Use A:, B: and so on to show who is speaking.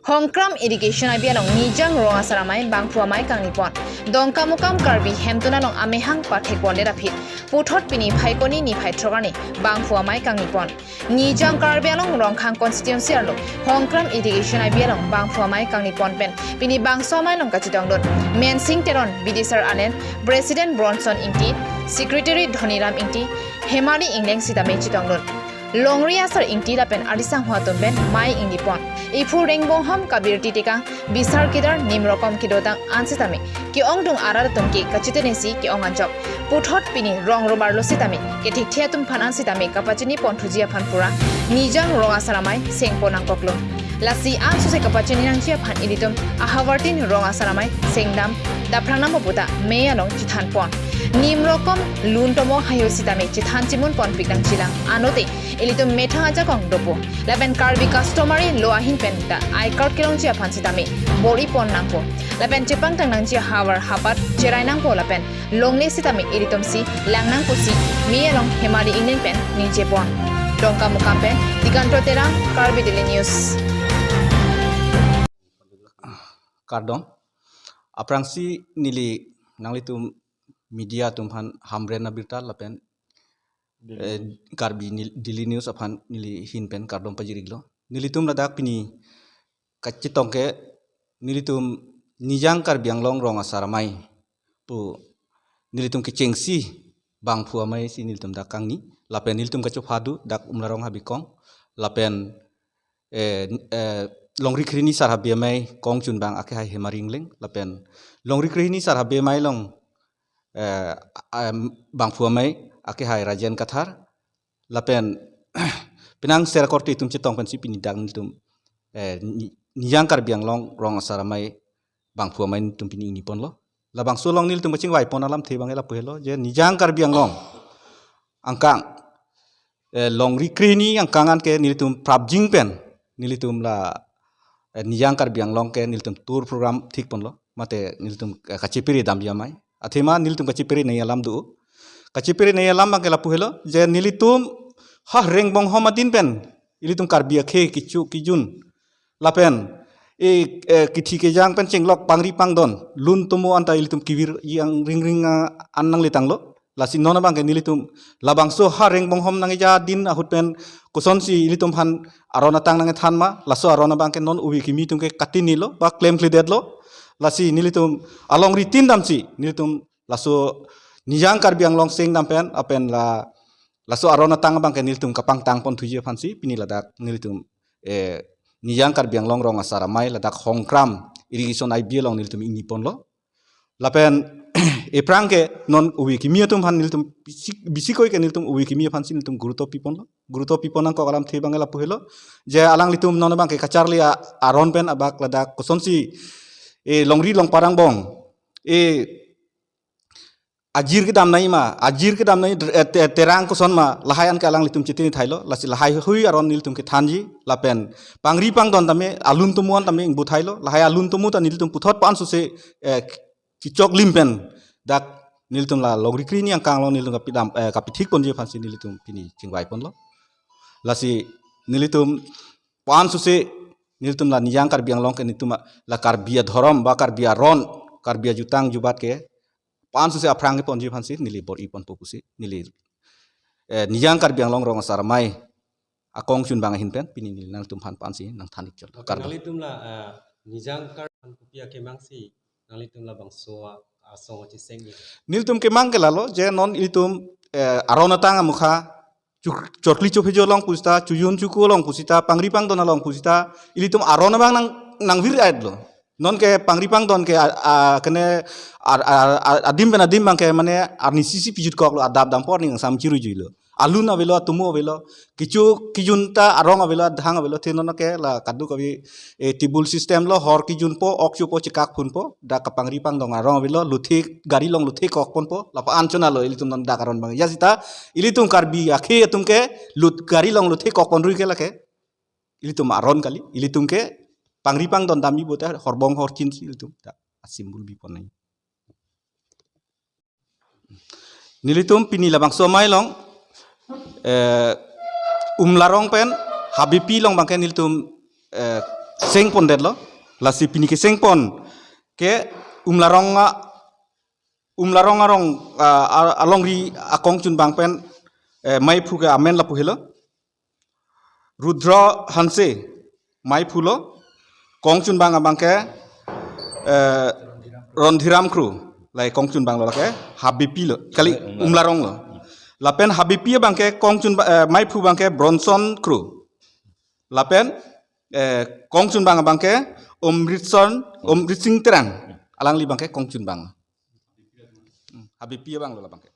A: Hongkram irrigation ay bialong nijang ronga saramay bangpua mai kang nipon. Dongka mukam karbi hemtuna long amehang pathekon le rapit. Puthot pini phaikoni ni phaitrogani bangpua mai kang nipon. Nijang karbi along rongkhang constituency arlo. Hongkram irrigation ay bialong bangpua mai kang nipon pen. Pini bangso mai long kachitong dot. Mensing teron bidisar alen. President Bronson ingti. Secretary Dhoniram ingti. Hemari ingleng sitame chitong dot. Longria sar ingti lapen alisang huaton ben mai ingdipon. Ifu rengbong ham kabir titikang bisar kidar nimrokom kidotang ansitami. Ki ongdung arar tumki kachitenesi ki onganjok. Puthot pini rong robar lo sitami. Ki thikthia tum phan ansitami kapachini ponthujia phanpura. Nijang ronga saramai sengponang koklo. Lasi an suse kapachini nang chia phan ilitum ahawartin ronga saramai sengdam daprangna moputa meyalong chithan pon. Nimrokom luntomo hayositami chithan chimun pon pikdang chilang anote ilitum methang aja kong dopo laben karbi customary lo ahin pen da I card kilong chia phansitami bori pon nangpo laben chepang tang nang chia hawar hapat cherai nangpo laben longle sitami ilitum si langnang pusi miyalong hemali ingen pen ninche pon dongka mukam pen dikanto terang karbi daily news
B: Kardong aprangsi nili nanglitum media tumhan hamren nabirta lapen karbi daily news aphan nili hinpen kardom pajiriglo nilitum ladak pini kachitongke nilitum nijang karbiang long rong asaramai pu nilitum ke chengsi bang phuamai si nilitum dakang ni lapen nilitum kacho phadu dak umlarong habikong lapen longri khrini sar habia mai kong chun bang akhe hai hemaringling lapen longri khrini sar habia mai long bang phuamai ake hai rajen kathar lapen penang serkorti tum chitong pensi pini dang tum nijang karbiang long rong asaramai bang phuamai tum pini ni pon lo la bang solong nil tum ching wai pon alam the bang ela puhelo je nijang karbiang long angkang long rikrini angkangan ke nil tum prabjing pen nil tum la nijang karbiang long ke nil tum tour program thik pon lo mate nil tum kachipiri dam yamai athema nil tum kachipiri nei alam du kachipiri nei alam bang kela puhelo je nilitum ha rengbong homadin pen ilitum karbia khe kichu kijun lapen kithi ke jang pen chenglok pangri pangdon lun tumu anta ilitum kivir yang ring annang litang lo lasin nona bang ke nilitum labang so ha rengbong hom nang ja din ahut pen kuson si ilitum han arona tang nang thanma laso arona bang ke non uwi kimi tum ke katini lo ba claim klidet lo lasi nilitum along ritin damsi nilitum laso nijang karbiang long sing dampen apen la laso arona tang bang ke nilitum kapang tang pon thuje phansi pini ladak nilitum nijang karbiang long rong asaramai ladak hongkram irrigation IBL long nilitum ingni pon lo lapen eprang ke non uwi kimia tum han nilitum bisikoi ke nilitum uwi kimia phansi nilitum guruto pipon lo guruto pipon ang ko alam the bang la puhelo je alang litum non bang ke kacharli aron pen abak ladak kosonsi longri long parang bong ajir ke dam nai terang koson ma lahayan ke alang litum chitini thailo lasi lahai hui aron nilitum ke thanji lapen pangri pang don tame alun tumuan tame ingbu thailo lahai alun tumu ta nilitum puthot pan su se kichok limpen dak nilitum la longri krini ang kang long nilitum kapithik pon je phansi nilitum pini chingwai pon lo lasi nilitum pan su se nilitum la nijang karbiang long ke nilitum la karbia dhorom ba karbia ron karbia jutang jubat ke pan su se aprang ke pon je phansi nili bor ipon popusi nili nijang karbiang long rong asaramai akong chun bang hin pen pini nil nang tum phan pan si nang thanik chol
C: nalitum la nijang kar pupia kemangsi nalitum la bangso asong chi sengi
B: nilitum ke mang ke lalo je non ilitum arona tang mukha chorkli chophejo long pusita chujun chuku long pusita pangri pang don long pusita ilitum arona bang nang vir ad lo non ke pangri pang don ke kene adim ben adim bang ke mane arni sisi pijut kok lo adab dam por ning sam chiru juilo alun avelo tumu avelo kichu kijunta arong avelo dhang avelo thenono ke la kadu kabi tibul system lo hor kijun po okchu po chikak phun po da kapangri pang dong arong avelo luthi gari long luthi kok pon po la pa anchona lo ilitum non dakaron bang yasita ilitum karbi akhe tum ke lut gari long luthi kok pon rui ke la ke ilitum aron kali ilitum ke pangri pang don dami bote horbong hor chin ilitum da simbol bi pon nai nilitum pini labang somai long umlarong pen habipi long bangke nilitum seng pon det lo la si pini ke seng pon ke umlarong arong along ri akong chun bang pen mai phu ke amen la puhelo rudra hanse mai phulo kong chun bang abang ke rondhiram kru lai kong chun bang lo ke habipi lo kali umlarong lo lapen habipi bang ke kong chun mai phu bang ke bronson kru lapen kong chun bang abang ke omrit sing terang alang li bang ke kong chun bang habipi bang lo la bang ke